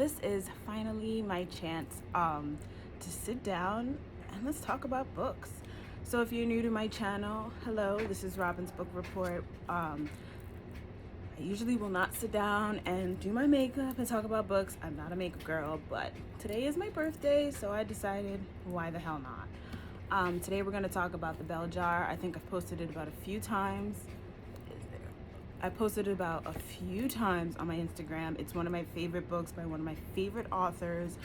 this is finally my chance to sit down and let's talk about books. So if you're new to my channel, hello, this is Robin's Book Report. I usually will not sit down and do my makeup and talk about books. I'm not a makeup girl, but today is my birthday, so I decided why the hell not. Today we're going to talk about The Bell Jar. I think I've posted it about a few times. I posted it about a few times on my Instagram. It's one of my favorite books by one of my favorite authors.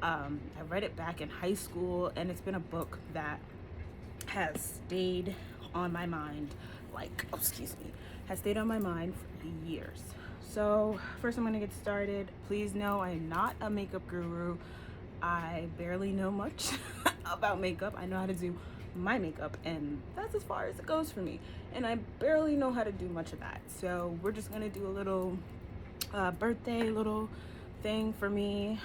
I read it back in high school, and it's been a book that has stayed on my mind, has stayed on my mind for years. So first I'm gonna get started. Please know I am not a makeup guru. I barely know much about makeup. I know how to do my makeup, and that's as far as it goes for me. And I barely know how to do much of that. So we're just gonna do a little birthday little thing for me.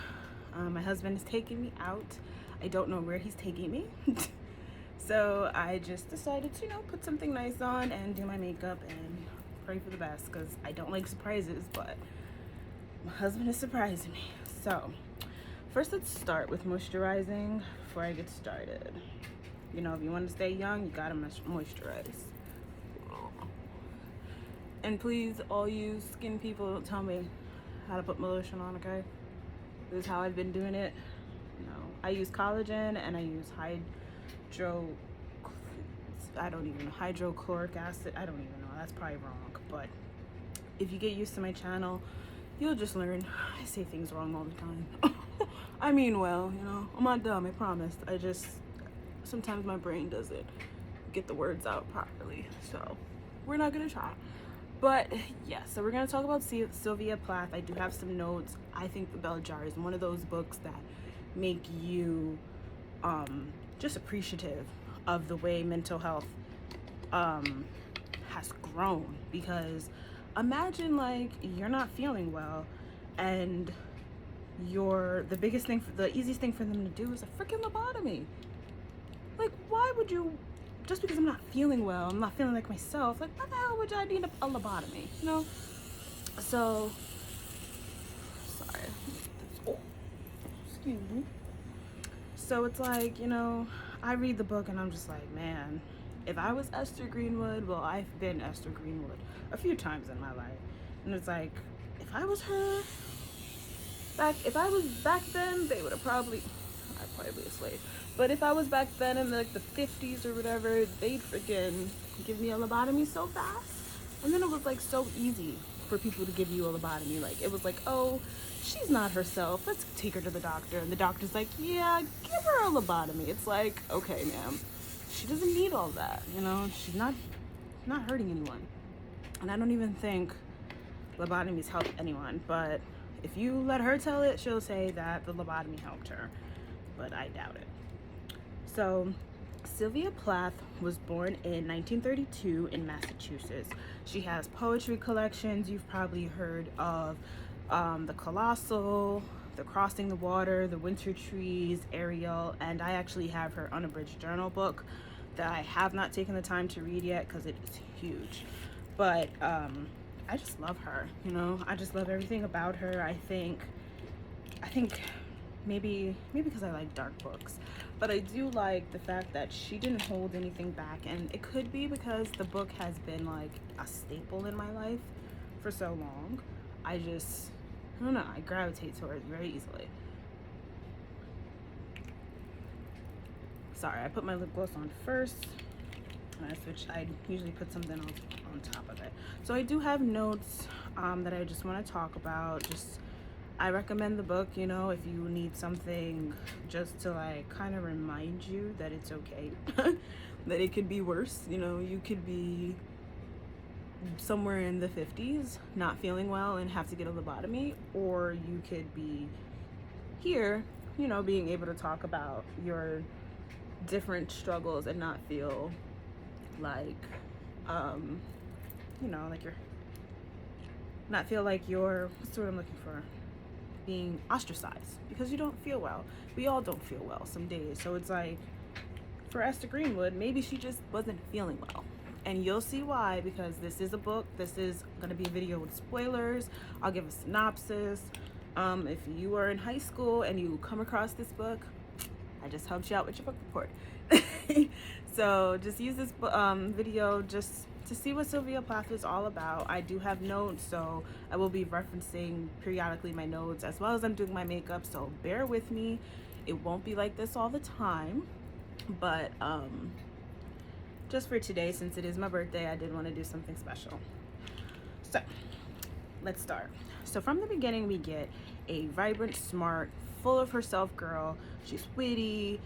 My husband is taking me out. I don't know where he's taking me. So I just decided to, put something nice on and do my makeup and pray for the best, because I don't like surprises, but my husband is surprising me. So first, let's start with moisturizing before I get started. If you want to stay young, you gotta moisturize. And please, all you skin people, don't tell me how to put my lotion on, okay? This is how I've been doing it. I use collagen and I use hydrochloric acid. I don't even know. That's probably wrong. But if you get used to my channel, you'll just learn. I say things wrong all the time. I mean well, I'm not dumb, I promise. Sometimes my brain doesn't get the words out properly. So we're not gonna try. But yeah, so we're gonna talk about Sylvia Plath. I do have some notes. I think The Bell Jar is one of those books that make you just appreciative of the way mental health has grown. Because imagine you're not feeling well, and the easiest thing for them to do is a freaking lobotomy. Why would you, just because I'm not feeling well, I'm not feeling like myself, why the hell would I need a lobotomy, So, sorry. Oh, excuse me. So it's I read the book and I'm just like, man, if I was Esther Greenwood, well, I've been Esther Greenwood a few times in my life. And it's like, if I was her, if I was back then, I'd probably be a slave. But if I was back then in the 50s or whatever, they'd freaking give me a lobotomy so fast. And then it was so easy for people to give you a lobotomy. It was oh, she's not herself, let's take her to the doctor. And the doctor's like, yeah, give her a lobotomy. It's okay, ma'am, she doesn't need all that. She's not hurting anyone. And I don't even think lobotomies help anyone. But if you let her tell it, she'll say that the lobotomy helped her. But I doubt it. So Sylvia Plath was born in 1932 in Massachusetts. She has poetry collections. You've probably heard of The Colossal, The Crossing the Water, The Winter Trees, Ariel, and I actually have her unabridged journal book that I have not taken the time to read yet because it is huge. But I just love her, I just love everything about her. I think maybe because I like dark books, but I do like the fact that she didn't hold anything back. And it could be because the book has been a staple in my life for so long. I don't know, I gravitate towards it very easily. Sorry, I put my lip gloss on first, and I usually put something else on top of it. So I do have notes that I just want to talk about. I recommend the book, if you need something just to kind of remind you that it's okay, that it could be worse. You could be somewhere in the 50s, not feeling well and have to get a lobotomy, or you could be here, being able to talk about your different struggles and not feel you're, what's the word I'm looking for? Being ostracized because you don't feel well. We all don't feel well some days. So it's for Esther Greenwood, maybe she just wasn't feeling well. And you'll see why, because this is a book. This is going to be a video with spoilers. I'll give a synopsis. If you are in high school and you come across this book, I just helped you out with your book report. So just use this video just to see what Sylvia Plath is all about. I do have notes, so I will be referencing periodically my notes as well as I'm doing my makeup, so bear with me. It won't be like this all the time, but just for today, since it is my birthday, I did want to do something special. So let's start. So from the beginning, we get a vibrant, smart, full of herself girl. She's witty,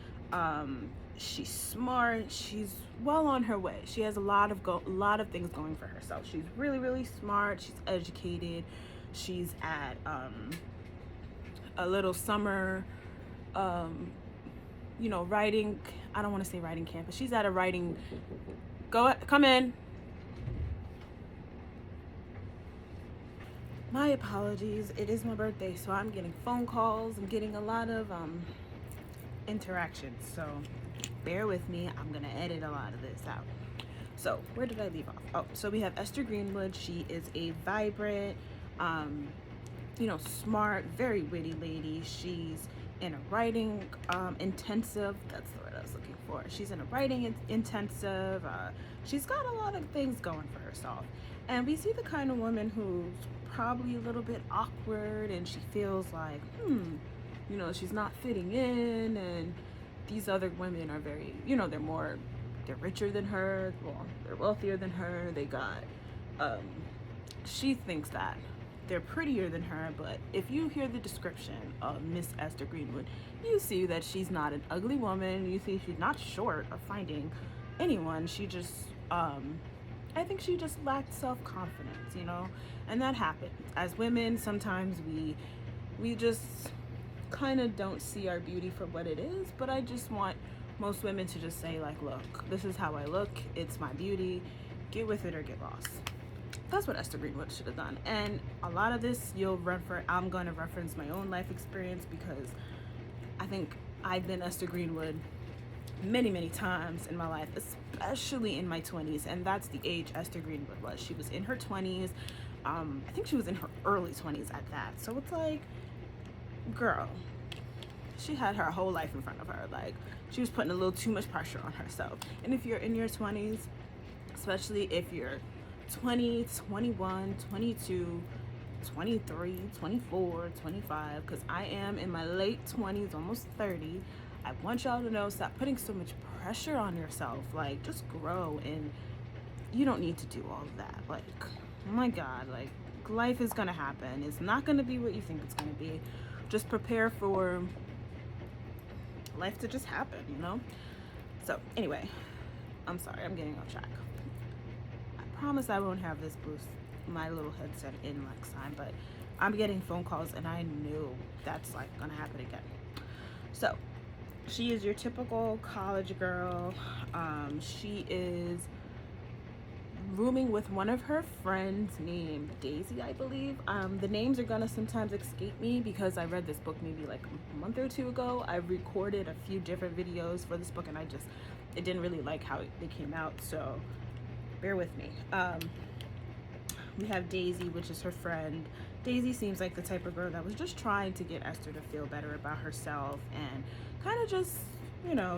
she's smart, she's well on her way. She has a lot of things going for herself. She's really smart, she's educated, she's at a little summer writing, I don't want to say writing camp, but she's at a writing, come in. My apologies, it is my birthday, so I'm getting phone calls, I'm getting a lot of interactions, so bear with me. I'm gonna edit a lot of this out. So where did I leave off? Oh, so we have Esther Greenwood. She is a vibrant, smart, very witty lady. She's in a writing intensive, that's the word I was looking for. She's in a writing intensive. She's got a lot of things going for herself, and we see the kind of woman who's probably a little bit awkward, and she feels like she's not fitting in, and these other women are very, they're richer than her, well, they're wealthier than her, they got she thinks that they're prettier than her. But if you hear the description of Miss Esther Greenwood, you see that she's not an ugly woman. You see she's not short of finding anyone. She just I think she just lacked self-confidence, and that happens. As women, sometimes we just kind of don't see our beauty for what it is. But I just want most women to just say, like, look, this is how I look, it's my beauty, get with it or get lost. That's what Esther Greenwood should have done. And a lot of this I'm going to reference my own life experience, because I think I've been Esther Greenwood many times in my life, especially in my 20s, and that's the age Esther Greenwood was. She was in her 20s. I think she was in her early 20s at that. So it's like, girl, she had her whole life in front of her. Like, she was putting a little too much pressure on herself. And if you're in your 20s, especially if you're 20, 21, 22, 23, 24, 25, because I am in my late 20s, almost 30, I want y'all to know, stop putting so much pressure on yourself. Like, just grow, and you don't need to do all of that. Like, oh my God, like, life is gonna happen. It's not gonna be what you think it's gonna be. Just prepare for life to just happen, So anyway, I'm sorry, I'm getting off track. I promise I won't have this boost, my little headset in next time, but I'm getting phone calls, and I knew that's like gonna happen again. So she is your typical college girl. She is rooming with one of her friends named Daisy, I believe. The names are gonna sometimes escape me because I read this book maybe like a month or two ago. I recorded a few different videos for this book, and I didn't really like how they came out, so bear with me. We have Daisy, which is her friend. Daisy seems like the type of girl that was just trying to get Esther to feel better about herself, and kind of just,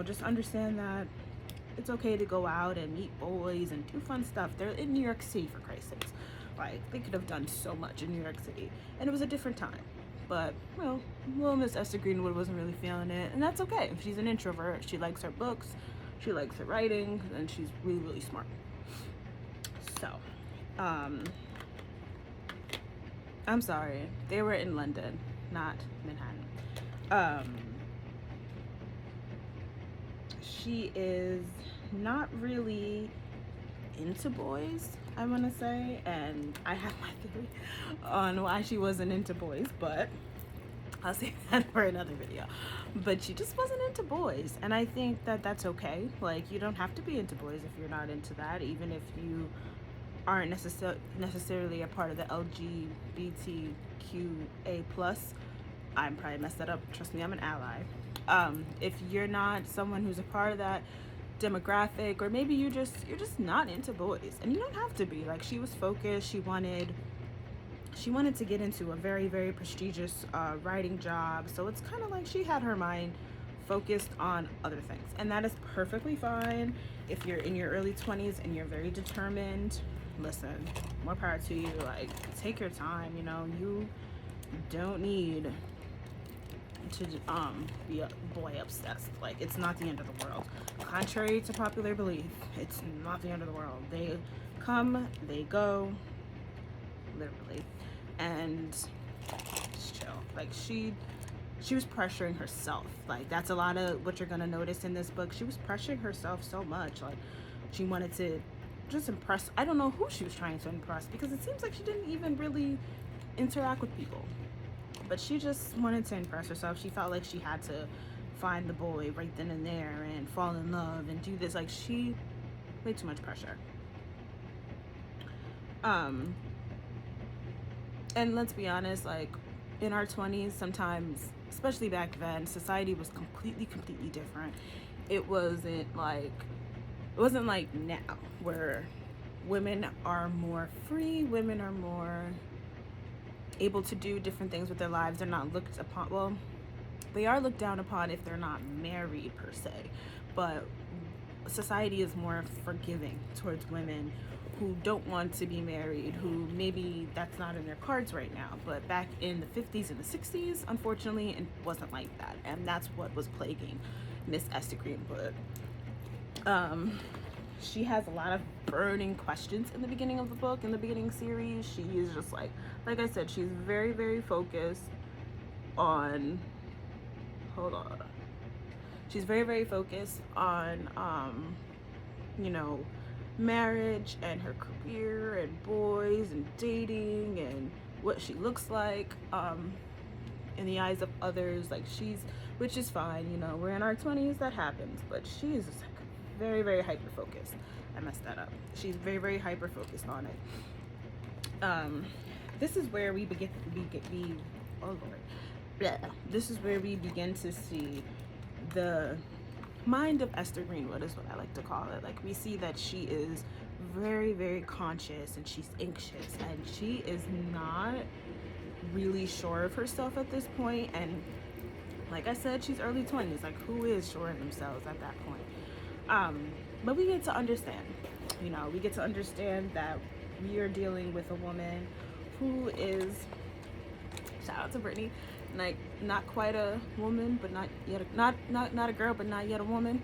just understand that it's okay to go out and meet boys and do fun stuff. They're in New York City, for Christ's sakes. Like, they could have done so much in New York City, and it was a different time. But, well, Miss Esther Greenwood wasn't really feeling it, and that's okay. She's an introvert. She likes her books, she likes her writing, and she's really smart. So, I'm sorry, they were in London, not Manhattan. She is not really into boys, I want to say, and I have my theory on why she wasn't into boys, but I'll save that for another video. But she just wasn't into boys, and I think that that's okay. Like, you don't have to be into boys if you're not into that, even if you aren't necessarily a part of the LGBTQA+. I'm probably messed that up. Trust me, I'm an ally. If you're not someone who's a part of that demographic, or maybe you're just not into boys, and you don't have to be. Like, she was focused. She wanted she wanted to get into a very, very prestigious writing job. So it's kind of like she had her mind focused on other things. And that is perfectly fine if you're in your early 20s and you're very determined. Listen, more power to you. Like, take your time, you know. You don't need to be a boy obsessed. Like, it's not the end of the world. Contrary to popular belief, it's not the end of the world. They come, they go, literally. And just chill. Like, she was pressuring herself. Like, that's a lot of what you're gonna notice in this book. She was pressuring herself so much. Like, she wanted to just impress. I don't know who she was trying to impress, because it seems like she didn't even really interact with people, but she just wanted to impress herself. She felt like she had to find the boy right then and there and fall in love and do this. Like, she way too much pressure. And let's be honest, like, in our 20s, sometimes, especially back then, society was completely different. It wasn't like now, where women are more free, women are more able to do different things with their lives. They're not looked upon, well, they are looked down upon if they're not married per se, but society is more forgiving towards women who don't want to be married, who maybe that's not in their cards right now. But back in the 50s and the 60s, unfortunately, it wasn't like that, and that's what was plaguing Miss Esther Greenwood. She has a lot of burning questions in the beginning of the book, in the beginning series. She is just like I said, she's very, very focused on, she's very, very focused on, you know, marriage and her career and boys and dating and what she looks like, in the eyes of others. Like, which is fine, you know, we're in our 20s, that happens, but she is just like very, very hyper focused. I messed that up. She's very, very hyper focused on it. This is where we begin this is where we begin to see the mind of Esther Greenwood, is what I like to call it. Like, we see that she is very, very conscious, and she's anxious, and she is not really sure of herself at this point. And like I said, she's early 20s. Like, who is sure of themselves at that point? But we get to understand, you know, we get to understand that we are dealing with a woman who is, shout out to Brittany, like, not quite a woman, but not yet not a girl, but not yet a woman.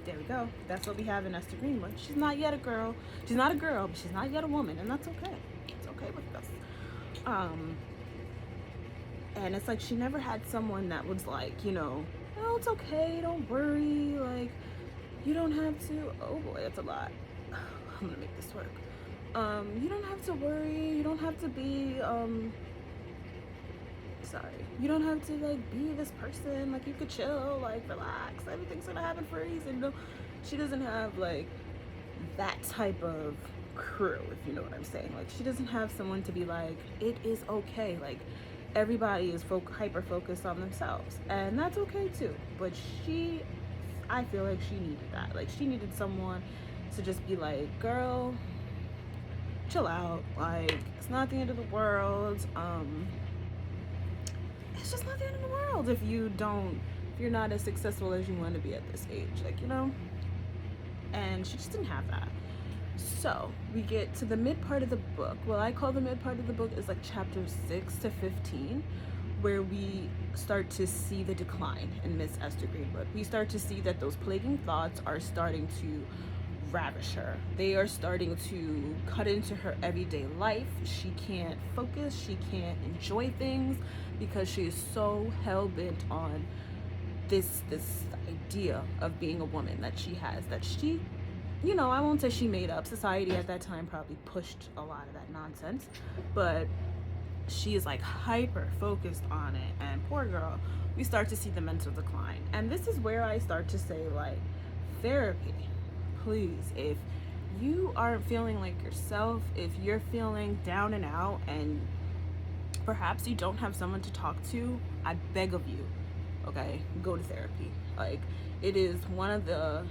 There we go. That's what we have in Esther Greenwood. She's not yet a girl. She's not a girl, but she's not yet a woman, and that's okay. It's okay with us. And it's like she never had someone that was like, you know, oh, it's okay, don't worry, like, you don't have to, oh boy, that's a lot. I'm gonna make this work. You don't have to worry, you don't have to be, you don't have to, like, be this person, like, you could chill, like, relax, everything's gonna happen for a reason. No, she doesn't have, like, that type of crew, if you know what I'm saying. Like, she doesn't have someone to be like, it is okay, like, everybody is hyper focused on themselves, and that's okay too. But I feel like she needed that. Like, she needed someone to just be like, girl, chill out, like, it's not the end of the world. It's just not the end of the world if you're not as successful as you want to be at this age, like, you know. And she just didn't have that. So we get to the mid part of the book. Well, I call the mid part of the book is like chapters 6 to 15, where we start to see the decline in Miss Esther Greenwood. We start to see that those plaguing thoughts are starting to ravish her. They are starting to cut into her everyday life. She can't focus, she can't enjoy things, because she is so hell-bent on this idea of being a woman that she has, that she, you know, I won't say she made up. Society at that time probably pushed a lot of that nonsense, but she is like hyper focused on it. And poor girl, we start to see the mental decline. And this is where I start to say, like, therapy, please. If you aren't feeling like yourself, if you're feeling down and out, and perhaps you don't have someone to talk to, I beg of you, okay, go to therapy. Like, it is one of the,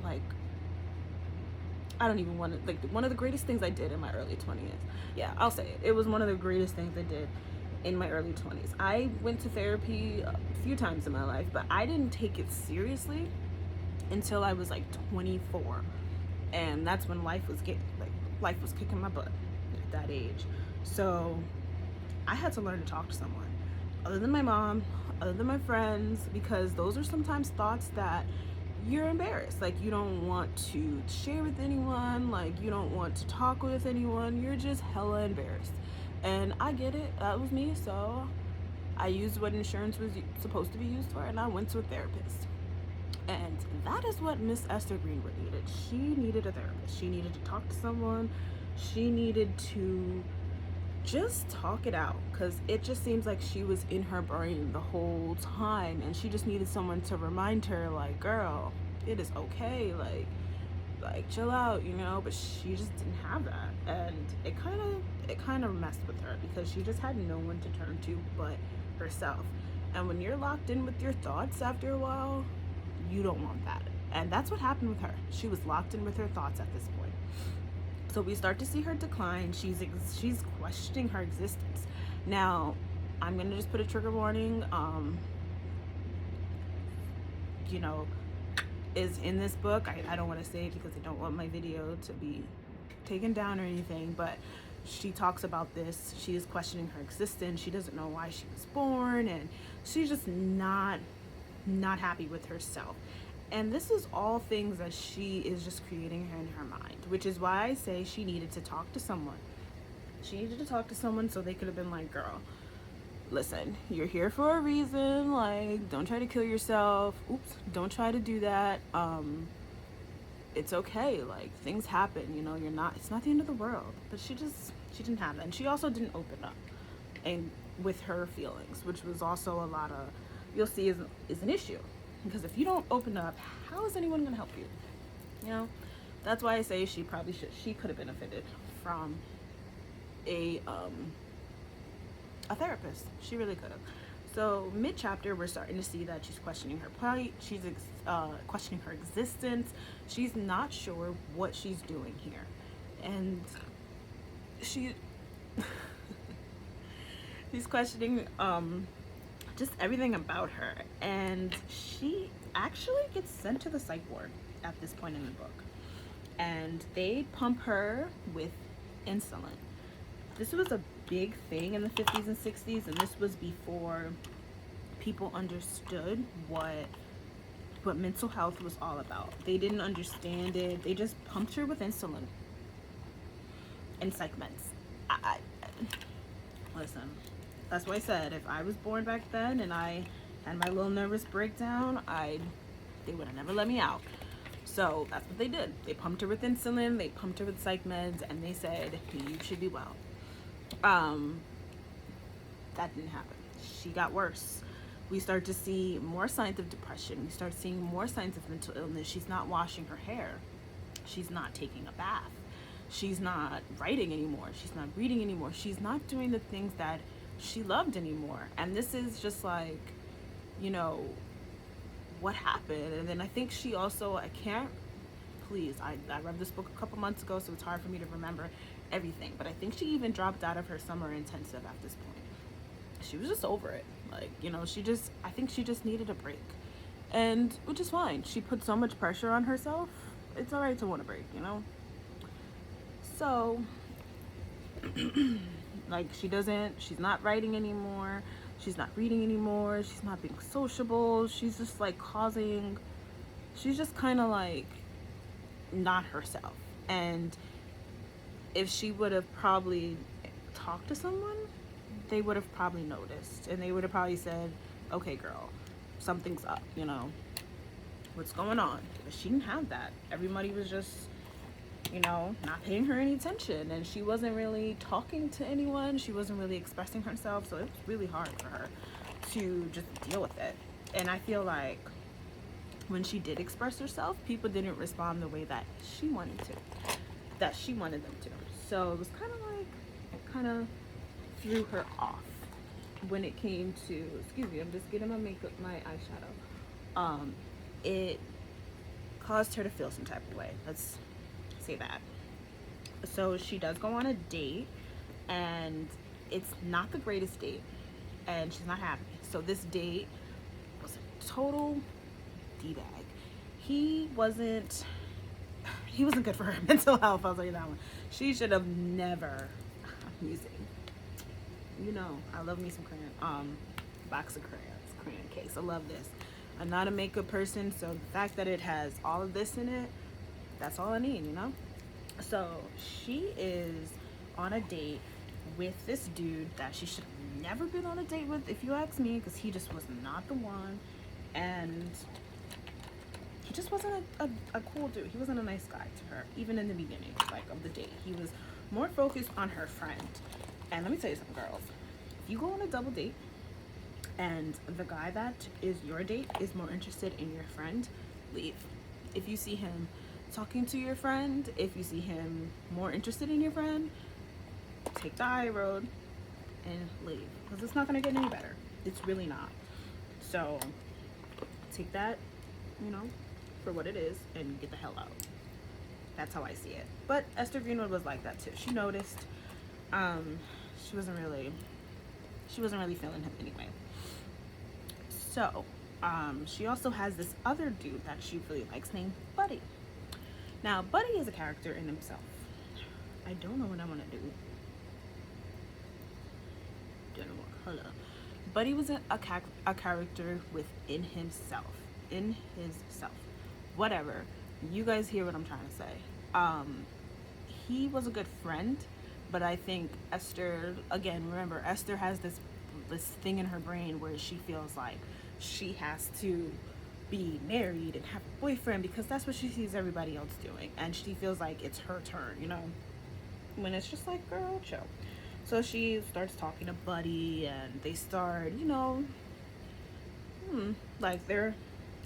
like, I don't even want to, like, one of the greatest things I did in my early 20s. Yeah, I'll say it. It was one of the greatest things I did in my early 20s. I went to therapy a few times in my life, but I didn't take it seriously until I was like 24. And that's when life was kicking my butt at that age. So I had to learn to talk to someone other than my mom, other than my friends, because those are sometimes thoughts that you're embarrassed. Like, you don't want to share with anyone, like, you don't want to talk with anyone, you're just hella embarrassed. And I get it, that was me, so I used what insurance was supposed to be used for, and I went to a therapist. And that is what Miss Esther Greenwood needed. She needed a therapist. She needed to talk to someone. She needed to just talk it out, because it just seems like she was in her brain the whole time, and she just needed someone to remind her, like, girl, it is okay, like chill out, you know. But she just didn't have that, and it kind of messed with her, because she just had no one to turn to but herself. And when you're locked in with your thoughts after a while, you don't want that. And that's what happened with her. She was locked in with her thoughts at this point. So we start to see her decline. She's questioning her existence. Now, I'm gonna just put a trigger warning. You know, is in this book. I don't want to say it because I don't want my video to be taken down or anything. But she talks about this. She is questioning her existence. She doesn't know why she was born, and she's just not happy with herself. And this is all things that she is just creating in her mind, which is why I say she needed to talk to someone. She needed to talk to someone so they could have been like, girl, listen, you're here for a reason. Like, don't try to kill yourself. Oops, don't try to do that. It's okay. Like, things happen, you know, it's not the end of the world. But she didn't have that. And she also didn't open up and with her feelings, which was also a lot of, you'll see is an issue. Because if you don't open up, how is anyone going to help you? You know, that's why I say she could have benefited from a therapist. She really could have. So mid-chapter, we're starting to see that she's questioning her plight. She's questioning her existence. She's not sure what she's doing here. And she's questioning just everything about her, and she actually gets sent to the psych ward at this point in the book, and they pump her with insulin. This was a big thing in the 50s and 60s, and this was before people understood what mental health was all about. They didn't understand it. They just pumped her with insulin and psych meds. Listen, that's why I said, if I was born back then and I had my little nervous breakdown, they would have never let me out. So that's what they did. They pumped her with insulin, they pumped her with psych meds, and they said, you should be well. That didn't happen. She got worse. We start to see more signs of depression. We start seeing more signs of mental illness. She's not washing her hair. She's not taking a bath. She's not writing anymore. She's not reading anymore. She's not doing the things that she loved anymore. And this is just like, you know, what happened. And then I think she also, I read this book a couple months ago, so it's hard for me to remember everything, but I think she even dropped out of her summer intensive at this point. She was just over it. Like, you know, I think she just needed a break, and which is fine. She put so much pressure on herself. It's all right to want a break, you know. So like, she's not writing anymore, she's not reading anymore, she's not being sociable, she's just like she's just kind of like not herself. And if she would have probably talked to someone, they would have probably noticed, and they would have probably said, okay girl, something's up, you know, what's going on? But she didn't have that. Everybody was just, you know, not paying her any attention, and she wasn't really talking to anyone. She wasn't really expressing herself, so it was really hard for her to just deal with it. And I feel like when she did express herself, people didn't respond the way that she wanted them to. So it was kind of like, it kind of threw her off when it came to, excuse me, I'm just getting my eyeshadow. It caused her to feel some type of way. Let's say that. So she does go on a date, and it's not the greatest date, and she's not happy. So this date was a total d-bag. He wasn't good for her mental health. I'll tell you that one. She should have never. I'm using, I love me some crayon, box of crayons, crayon case. I love this. I'm not a makeup person, so the fact that it has all of this in it, that's all I need, So she is on a date with this dude that she should have never been on a date with, if you ask me, because he just was not the one, and he just wasn't a cool dude. He wasn't a nice guy to her, even in the beginning, like, of the date. He was more focused on her friend. And let me tell you something, girls. If you go on a double date and the guy that is your date is more interested in your friend, leave. If you see him talking to your friend, if you see him more interested in your friend, take the high road and leave, because it's not going to get any better. It's really not. So take that, for what it is, and get the hell out. That's how I see it. But Esther Greenwood was like that too. She noticed. She wasn't really feeling him anyway. So she also has this other dude that she really likes named Buddy. Now Buddy is a character in himself. I don't know what I want to do. Don't know what. Hold up. Buddy was a character within himself. In his self. Whatever. You guys hear what I'm trying to say. He was a good friend, but I think Esther, again, remember, Esther has this thing in her brain where she feels like she has to be married and have a boyfriend because that's what she sees everybody else doing, and she feels like it's her turn, when it's just like, girl, chill. So she starts talking to Buddy, and they start, like they're,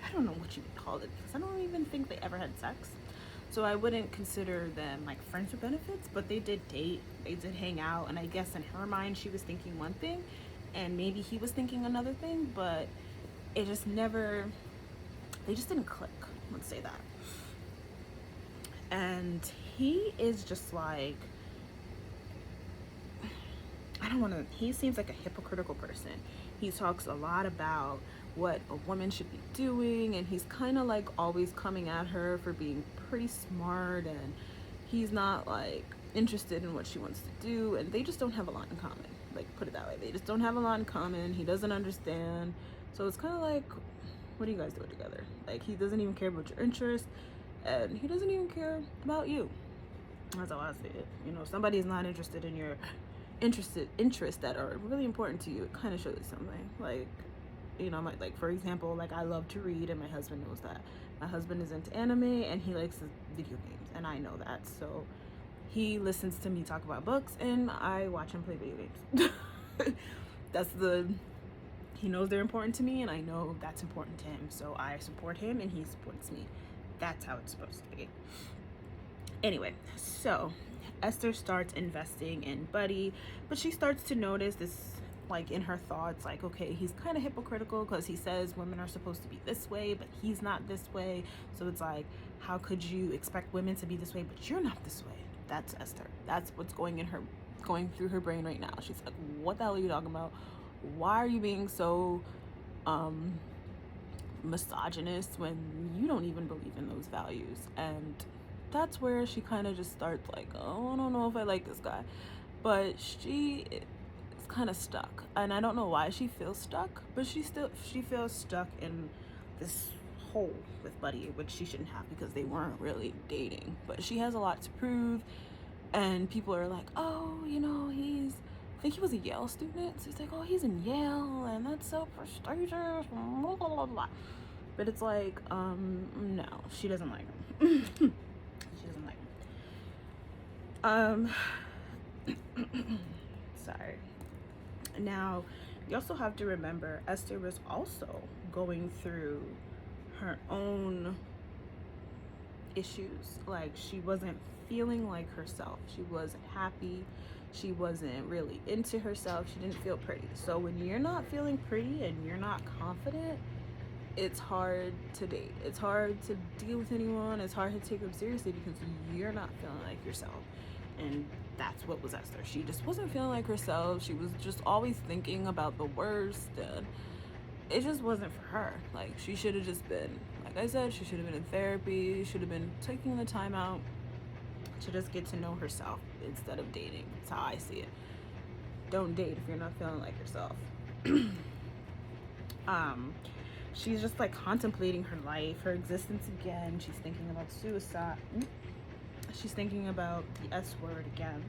I don't know what you would call it, because I don't even think they ever had sex. So I wouldn't consider them like friends with benefits, but they did date, they did hang out, and I guess in her mind she was thinking one thing, and maybe he was thinking another thing, but it just never, they just didn't click, let's say that. And he is just like, he seems like a hypocritical person. He talks a lot about what a woman should be doing, and he's kind of like always coming at her for being pretty smart, and he's not like interested in what she wants to do, and they just don't have a lot in common. Like, put it that way, they just don't have a lot in common. He doesn't understand, so it's kind of like, what are you guys doing together? Like, he doesn't even care about your interests, and he doesn't even care about you. That's how I see it. If somebody's not interested in your interests that are really important to you, it kind of shows something. Like, like for example, like, I love to read, and my husband knows that. My husband is into anime, and he likes video games, and I know that. So he listens to me talk about books, and I watch him play video games. He knows they're important to me, and I know that's important to him. So I support him, and he supports me. That's how it's supposed to be. Anyway, so Esther starts investing in Buddy, but she starts to notice this, like, in her thoughts, like, okay, he's kind of hypocritical because he says women are supposed to be this way, but he's not this way. So it's like, how could you expect women to be this way, but you're not this way? That's Esther. That's what's going through her brain right now. She's like, what the hell are you talking about? Why are you being so misogynist when you don't even believe in those values? And that's where she kind of just starts like, oh, I don't know if I like this guy. But she is kind of stuck, and I don't know why she feels stuck, but she feels stuck in this hole with Buddy, which she shouldn't have, because they weren't really dating. But she has a lot to prove, and people are like, oh, I think he was a Yale student, so it's like, oh, he's in Yale, and that's so prestigious, blah, blah, blah, blah. But it's like, no, she doesn't like him. She doesn't like him. Sorry. Now, you also have to remember, Esther was also going through her own issues. Like, she wasn't feeling like herself. She wasn't happy. She wasn't really into herself. She didn't feel pretty. So when you're not feeling pretty and you're not confident, it's hard to date. It's hard to deal with anyone. It's hard to take them seriously because you're not feeling like yourself. And that's what was Esther. She just wasn't feeling like herself. She was just always thinking about the worst, and it just wasn't for her. Like, she should have just been, like I said, she should have been in therapy, should have been taking the time out to just get to know herself instead of dating. That's how I see it. Don't date if you're not feeling like yourself. She's just like contemplating her life, her existence again. She's thinking about suicide. She's thinking about the S word again.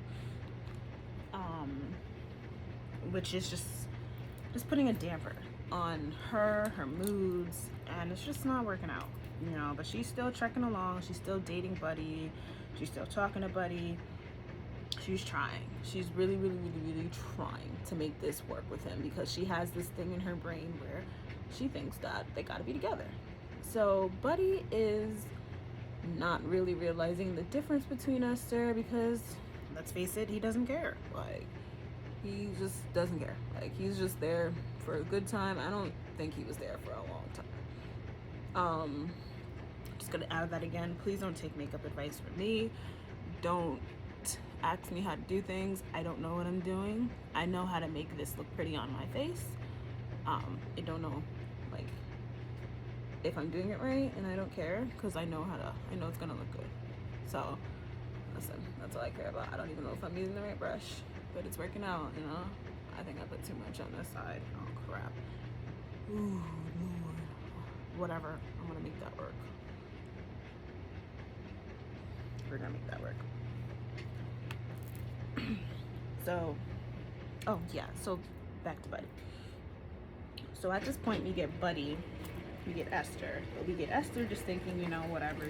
Which is just putting a damper on her moods, and it's just not working out, you know. But she's still trekking along. She's still dating Buddy. She's still talking to Buddy. She's trying. She's really, really, really, really trying to make this work with him, because she has this thing in her brain where she thinks that they gotta be together. So Buddy is not really realizing the difference between Esther, because let's face it, he doesn't care. Like, he just doesn't care. Like, he's just there for a good time. I don't think he was there for a long time. Just gonna add that again. Please don't take makeup advice from me. Don't ask me how to do things. I don't know what I'm doing. I know how to make this look pretty on my face. I don't know, like, if I'm doing it right, and I don't care, because I know it's gonna look good. So listen, that's all I care about. I don't even know if I'm using the right brush, but it's working out, you know. I think I put too much on this side. Oh crap. Ooh, Lord. Whatever, I'm gonna make that work. We're gonna make that work. So, oh yeah, so back to Buddy. So at this point we get Esther. But we get Esther just thinking, you know, whatever,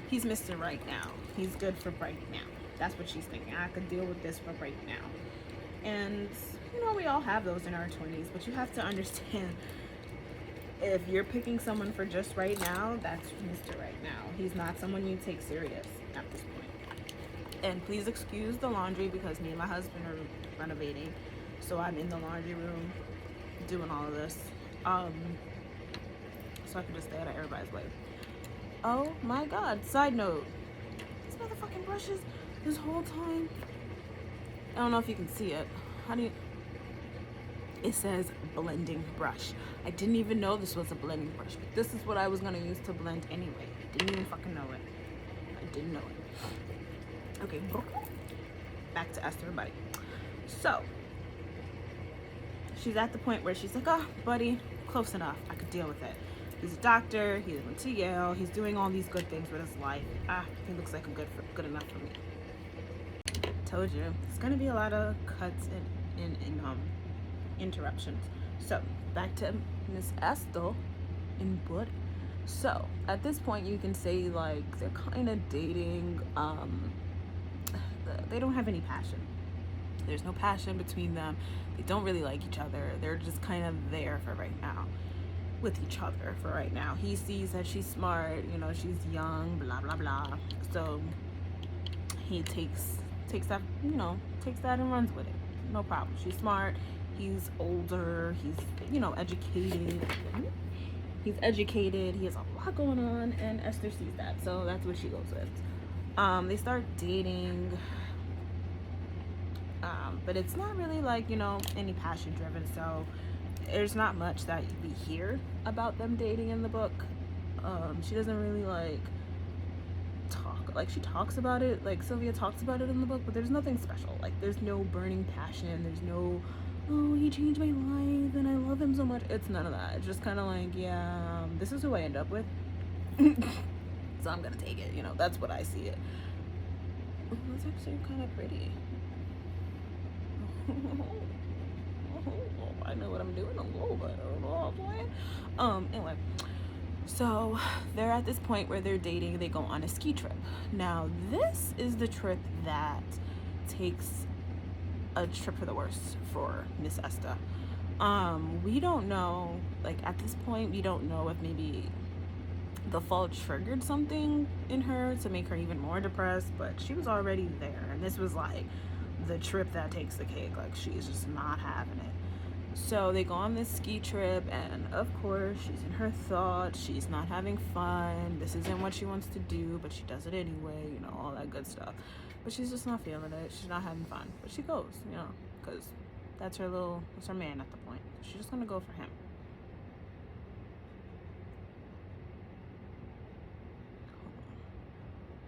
he's Mr. Right Now. He's good for right now. That's what she's thinking. I could deal with this for right now. And, you know, we all have those in our 20s, but you have to understand, if you're picking someone for just right now, that's Mr. Right Now. He's not someone you take serious at this point. And please excuse the laundry, because me and my husband are renovating. So I'm in the laundry room doing all of this. So I can just stay out of everybody's way. Oh my god, side note. These motherfucking brushes this whole time. I don't know if you can see it. It says blending brush. I didn't even know this was a blending brush. But this is what I was gonna use to blend anyway. Didn't even fucking know it. I didn't know it. Okay, back to Esther and Buddy. So she's at the point where she's like, oh, Buddy, close enough. I could deal with it. He's a doctor. He went to Yale. He's doing all these good things with his life. He looks like good enough for me. Told you, it's gonna be a lot of cuts and interruptions. So back to Miss Esther and Buddy. So at this point, you can say like they're kind of dating. They don't have any passion. There's no passion between them. They don't really like each other. They're just kind of there for right now, with each other for right now. He sees that she's smart, you know, she's young, blah blah blah. So he takes that, you know, takes that and runs with it. No problem. She's smart. He's older. He's, you know, educated. He's educated. He has a lot going on, and Esther sees that, so that's what she goes with. They start dating. But it's not really like, you know, any passion driven, so there's not much that we hear about them dating in the book. She doesn't really like talk, like she talks about it, like Sylvia talks about it in the book, but there's nothing special. Like, there's no burning passion, there's no, oh, he changed my life and I love him so much. It's none of that. It's just kind of like, yeah, this is who I end up with. So I'm gonna take it, you know. That's what I see it. Oh, that's actually kind of pretty. I know what I'm doing a little bit. I don't know what I'm playing. Anyway, so they're at this point where they're dating. They go on a ski trip. Now, this is the trip that takes a trip for the worst for Miss Esther. We don't know, like, at this point, we don't know if maybe the fall triggered something in her to make her even more depressed, but she was already there, and this was like the trip that takes the cake. Like, she's just not having it. So they go on this ski trip, and of course, she's in her thoughts. She's not having fun. This isn't what she wants to do, but she does it anyway, you know, all that good stuff. But she's just not feeling it. She's not having fun. But she goes, you know, because that's her man at the point. She's just gonna go for him.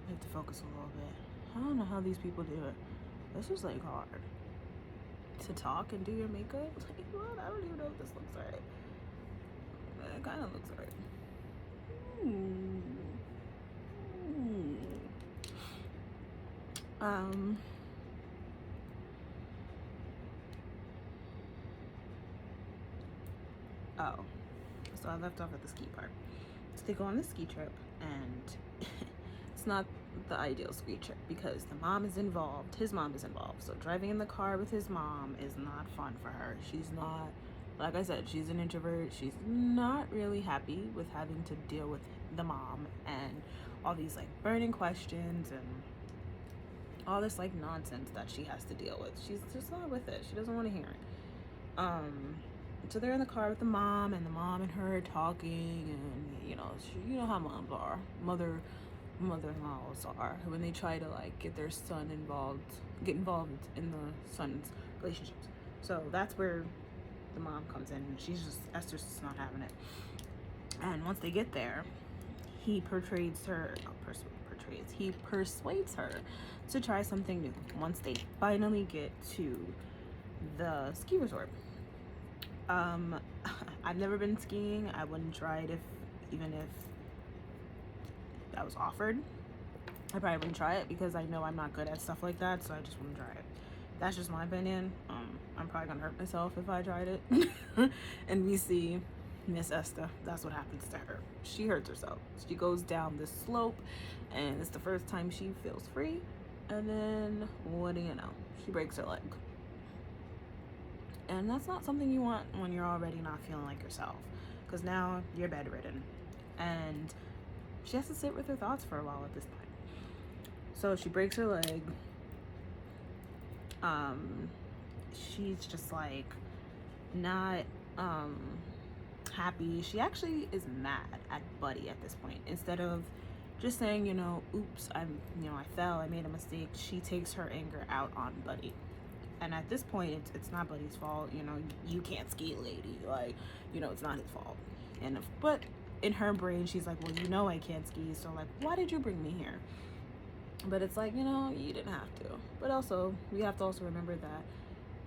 I have to focus a little bit. I don't know how these people do it. This is like hard. To talk and do your makeup? Like, what? I don't even know if this looks right. It kind of looks right. Um. Oh. So I left off at the ski part. So they go on the ski trip, and it's not the ideal ski trip because the mom is involved. His mom is involved. So driving in the car with his mom is not fun for her. She's not, like I said, she's an introvert. She's not really happy with having to deal with the mom and all these like burning questions and all this like nonsense that she has to deal with. She's just not with it. She doesn't want to hear it. So they're in the car with the mom, and the mom and her are talking, and you know how moms are, mother-in-laws are, when they try to like get involved in the son's relationships. So that's where the mom comes in, and Esther's just not having it. And once they get there, he persuades her to try something new once they finally get to the ski resort. I've never been skiing. I wouldn't try it even if that was offered. I probably wouldn't try it because I know I'm not good at stuff like that, so I just wouldn't try it. That's just my opinion. I'm probably gonna hurt myself if I tried it. And we see Miss Esther, that's what happens to her. She hurts herself. She goes down this slope, and it's the first time she feels free, and then what do you know? She breaks her leg. And that's not something you want when you're already not feeling like yourself, because now you're bedridden, and she has to sit with her thoughts for a while at this point. So she breaks her leg. She's just like not happy. She actually is mad at Buddy at this point. Instead of just saying, oops, I fell, I made a mistake, she takes her anger out on Buddy. And at this point, it's not Buddy's fault. You can't ski, lady. Like, it's not his fault. But in her brain, she's like, well, I can't ski, so like, why did you bring me here? But it's like, you didn't have to. But also, we have to also remember that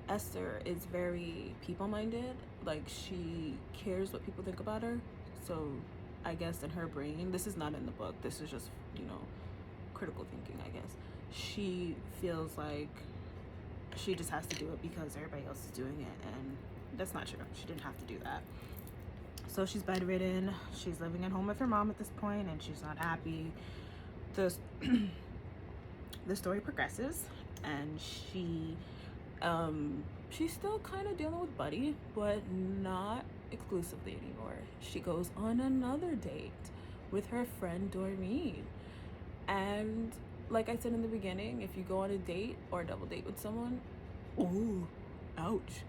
Esther is very people-minded. Like, she cares what people think about her. So I guess in her brain, this is not in the book, this is just, critical thinking, I guess. She feels like she just has to do it because everybody else is doing it, and that's not true. She didn't have to do that. So she's bedridden. She's living at home with her mom at this point, and she's not happy. The story progresses, and she's still kind of dealing with Buddy, but not exclusively anymore. She goes on another date with her friend Doreen, and like I said in the beginning, if you go on a date or a double date with someone, ooh, ouch,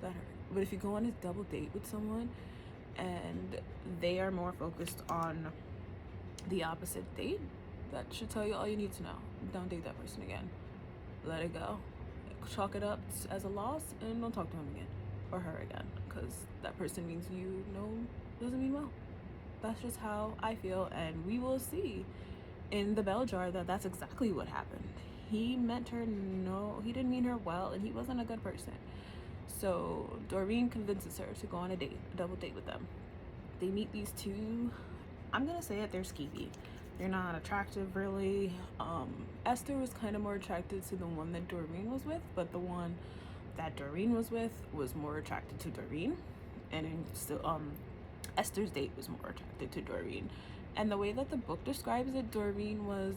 that hurt. But if you go on a double date with someone and they are more focused on the opposite date, that should tell you all you need to know. Don't date that person again. Let it go. Chalk it up as a loss and don't talk to him again or her again, because that person means doesn't mean well. That's just how I feel, and we will see in the bell jar that that's exactly what happened. He didn't mean her well, and he wasn't a good person. So Doreen convinces her to go on a double date with them. They meet these two. I'm gonna say it, they're skeevy. They're not attractive, really. Esther was kind of more attracted to the one that Doreen was with, but the one that Doreen was with was more attracted to Doreen, and Esther's date was more attracted to Doreen. And the way that the book describes it, Doreen was,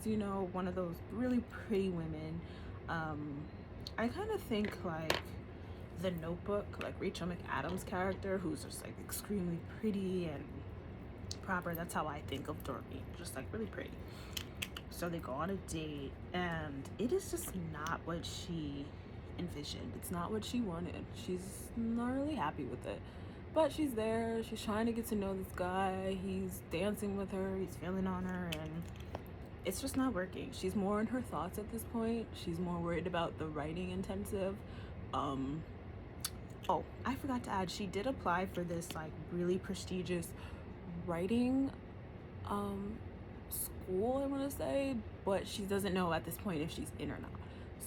one of those really pretty women. I kind of think like The Notebook, like Rachel McAdams' character, who's just like extremely pretty and proper. That's how I think of Doreen, just like really pretty. So they go on a date, and it is just not what she envisioned. It's not what she wanted. She's not really happy with it. But she's there. She's trying to get to know this guy. He's dancing with her. He's feeling on her. And it's just not working. She's more in her thoughts at this point. She's more worried about the writing intensive. Oh, I forgot to add, she did apply for this like really prestigious writing school, I want to say, but she doesn't know at this point if she's in or not.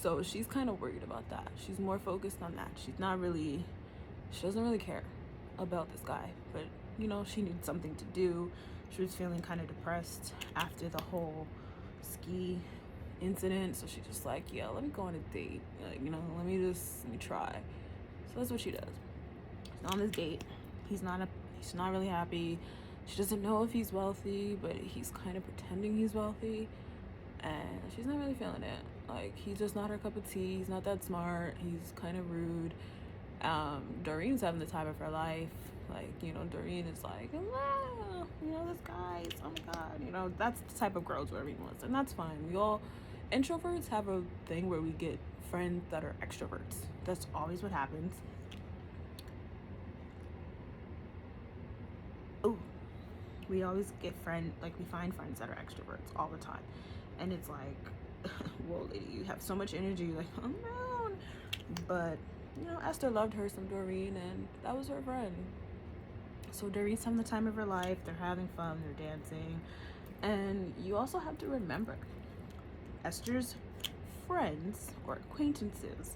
So she's kind of worried about that. She's more focused on that. She doesn't really care about this guy, but you know, she needs something to do. She was feeling kind of depressed after the whole ski incident, so she's just like, yeah, let me go on a date, you know, let me try. So that's what she does. She's on this date. She's not really happy. She doesn't know if he's wealthy, but he's kind of pretending he's wealthy, and she's not really feeling it. Like, he's just not her cup of tea. He's not that smart. He's kind of rude. Doreen's having the time of her life. Like, you know, Doreen is like, wow, you know, this guy, oh my god, you know, that's the type of girls Doreen was, and that's fine. We all, introverts have a thing where we get friends that are extroverts. That's always what happens. Oh, we always get we find friends that are extroverts all the time, and it's like, whoa, lady, you have so much energy, like, I'm down. But you know, Esther loved her some Doreen, and that was her friend. So Doreen's having the time of her life. They're having fun. They're dancing, and you also have to remember, Esther's friends or acquaintances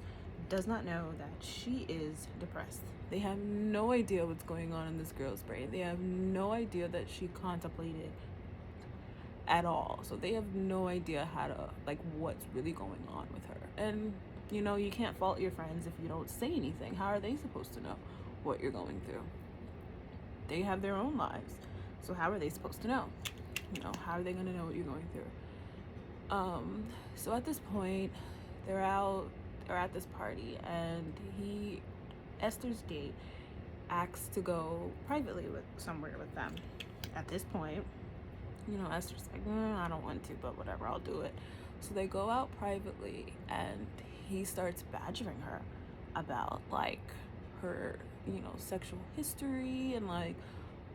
does not know that she is depressed. They have no idea what's going on in this girl's brain. They have no idea that she contemplated at all. So they have no idea how to, like, what's really going on with her. And you know, you can't fault your friends if you don't say anything. How are they supposed to know what you're going through? They have their own lives, so how are they supposed to know? You know, how are they going to know what you're going through? So at this point, they're at this party, and Esther's date asks to go privately somewhere with them. At this point, you know, Esther's like, I don't want to, but whatever, I'll do it. So they go out privately, and he starts badgering her about, like, her, you know, sexual history and, like,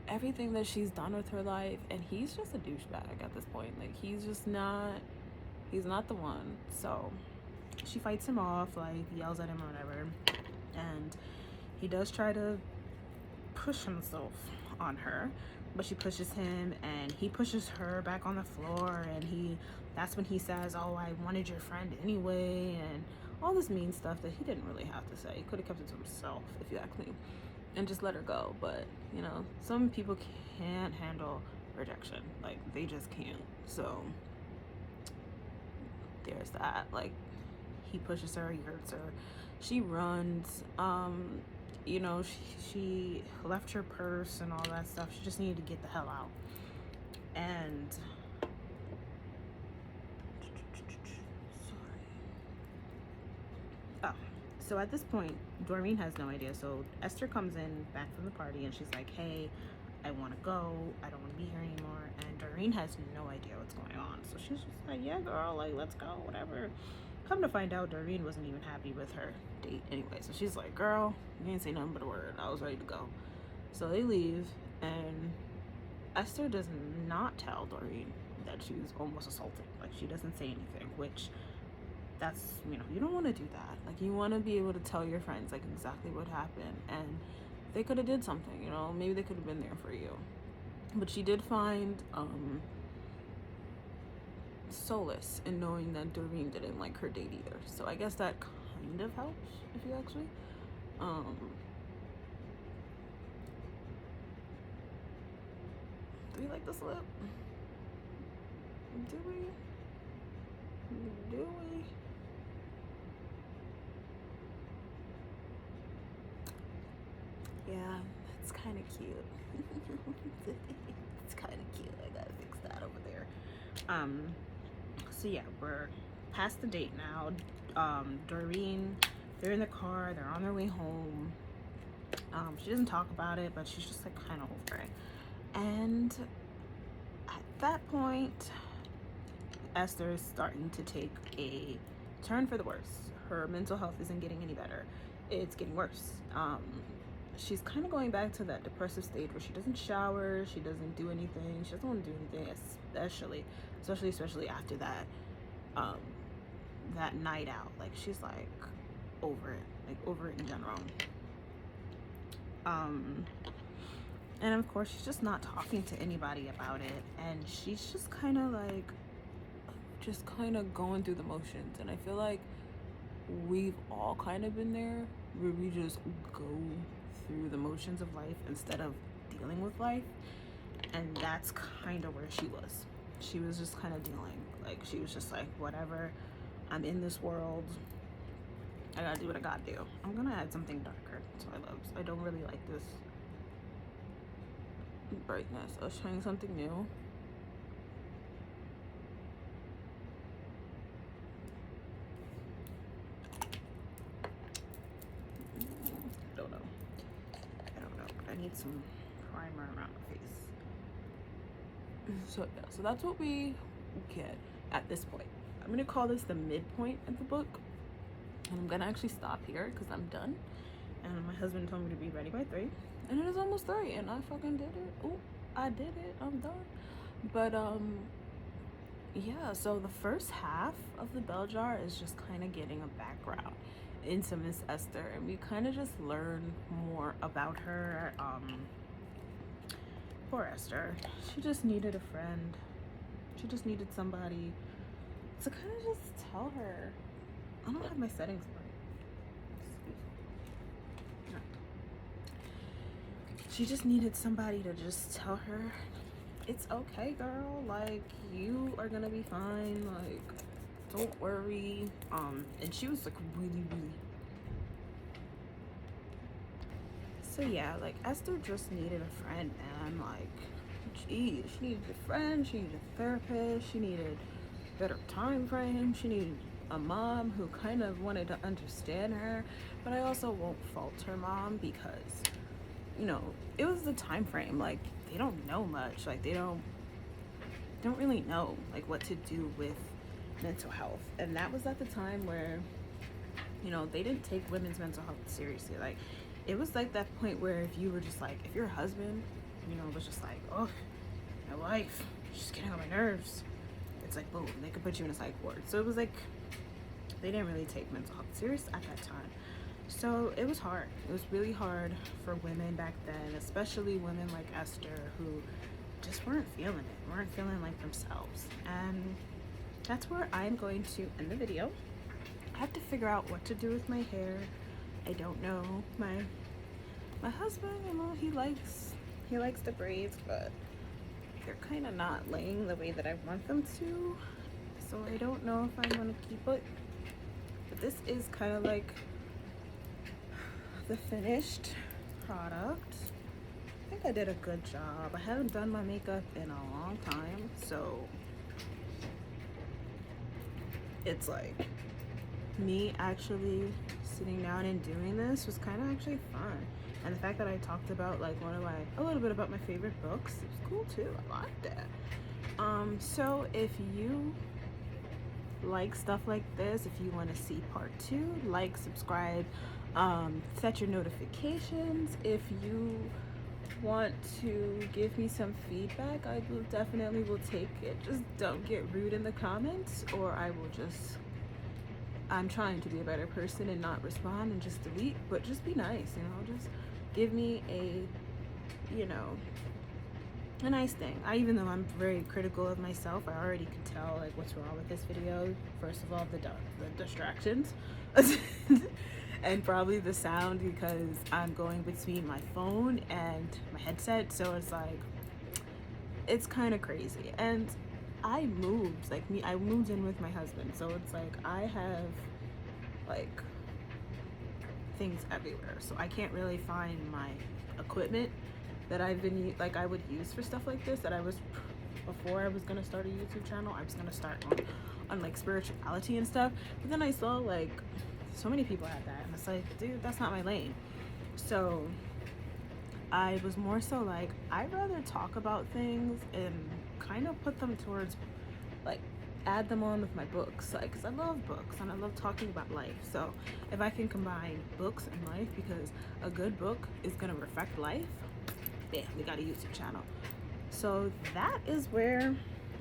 everything that she's done with her life. And he's just a douchebag at this point. Like, he's not the one. So she fights him off, like, yells at him or whatever. And he does try to push himself on her, but she pushes him, and he pushes her back on the floor, and that's when he says, oh, I wanted your friend anyway, and all this mean stuff that he didn't really have to say. He could have kept it to himself, if you ask me, and just let her go. But you know, some people can't handle rejection. Like, they just can't. So there's that. Like, he pushes her, he hurts her, she runs. You know, she left her purse and all that stuff. She just needed to get the hell out. And so at this point, Doreen has no idea. So Esther comes in back from the party, and she's like, hey, I want to go, I don't want to be here anymore. And Doreen has no idea what's going on, so she's just like, yeah, girl, like, let's go, whatever. Come to find out, Doreen wasn't even happy with her date anyway. So she's like, girl, you didn't say nothing but a word. I was ready to go. So they leave, and Esther does not tell Doreen that she was almost assaulted. Like, she doesn't say anything, which that's, you know, you don't want to do that. Like, you want to be able to tell your friends, like, exactly what happened, and they could have did something, you know, maybe they could have been there for you. But she did find solace in knowing that Doreen didn't like her date either. So I guess that kind of helps, if you ask me. Do we like the slip? Do we? Yeah, it's kind of cute. It's kind of cute. I gotta fix that over there. So yeah, we're past the date now. Doreen, they're in the car, they're on their way home. She doesn't talk about it, but she's just like kind of over it. And at that point, Esther is starting to take a turn for the worse. her mental health isn't getting any better. It's getting worse. She's kind of going back to that depressive stage where she doesn't shower, she doesn't do anything, she doesn't want to do anything, especially after that that night out. Like, she's like over it in general. And of course, she's just not talking to anybody about it, and she's just kind of going through the motions. And I feel like we've all kind of been there, where we just go through the motions of life instead of dealing with life. And that's kind of where she was just kind of dealing. Like, she was just like, whatever, I'm in this world, I gotta do what I gotta do. I'm gonna add something darker to my lips. I don't really like this brightness. I was trying something new. I don't know. I need some primer around my face. So yeah, so that's what we get at this point. I'm gonna call this the midpoint of the book, and I'm gonna actually stop here because I'm done. And my husband told me to be ready by 3, and it is almost 3, and I fucking did it. Oh, I did it. I'm done. But yeah. So the first half of the bell jar is just kind of getting a background into Miss Esther, and we kind of just learn more about her. Poor Esther. She just needed a friend. She just needed somebody to kind of just tell her. I don't have my settings right. She just needed somebody to just tell her, it's okay, girl. Like, you are gonna be fine. Like, don't worry. And she was like really. So yeah, like, Esther just needed a friend, man. Like, geez, she needed a friend, she needed a therapist, she needed better time frame, she needed a mom who kind of wanted to understand her. But I also won't fault her mom, because, you know, it was the time frame. Like, they don't know much. Like, they don't really know, like, what to do with mental health. And that was at the time where, you know, they didn't take women's mental health seriously. Like, it was like that point where if you were just like, if your husband, you know, was just like, oh, my wife, she's getting on my nerves, it's like, boom, they could put you in a psych ward. So it was like, they didn't really take mental health serious at that time. So it was hard. It was really hard for women back then, especially women like Esther, who just weren't feeling it, weren't feeling like themselves. And that's where I'm going to end the video. I have to figure out what to do with my hair. I don't know. My husband, you know, he likes the braids, but they're kind of not laying the way that I want them to. So I don't know if I'm gonna keep it. But this is kind of like the finished product. I think I did a good job. I haven't done my makeup in a long time, so it's like me actually sitting down and doing this was kind of actually fun. And the fact that I talked about like a little bit about my favorite books, it was cool too. I liked that. So if you like stuff like this, if you want to see part 2, like, subscribe, set your notifications. If you want to give me some feedback, I will definitely take it. Just don't get rude in the comments, or I'm trying to be a better person and not respond and just delete, but just be nice, you know, just give me a nice thing. Even though I'm very critical of myself, I already can tell like what's wrong with this video. First of all, the distractions and probably the sound, because I'm going between my phone and my headset, so it's like, it's kind of crazy. And I moved in with my husband, so it's like I have like things everywhere, so I can't really find my equipment that I would use for stuff like this. Before I was gonna start a YouTube channel, I was gonna start on like spirituality and stuff, but then I saw like so many people had that, and it's like, dude, that's not my lane. So I was more so like, I'd rather talk about things and kind of put them towards like add them on with my books, like, because I love books and I love talking about life. So if I can combine books and life, because a good book is going to reflect life, bam, we got a YouTube channel. So that is where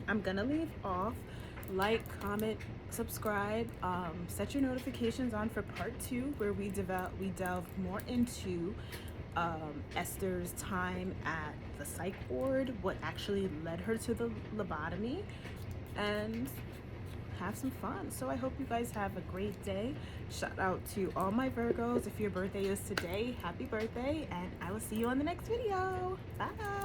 I'm gonna leave off. Like, comment, subscribe, set your notifications on for part 2, where we delve more into Esther's time at the psych ward, what actually led her to the lobotomy, and have some fun. So I hope you guys have a great day. Shout out to all my Virgos. If your birthday is today, happy birthday, and I will see you on the next video. Bye.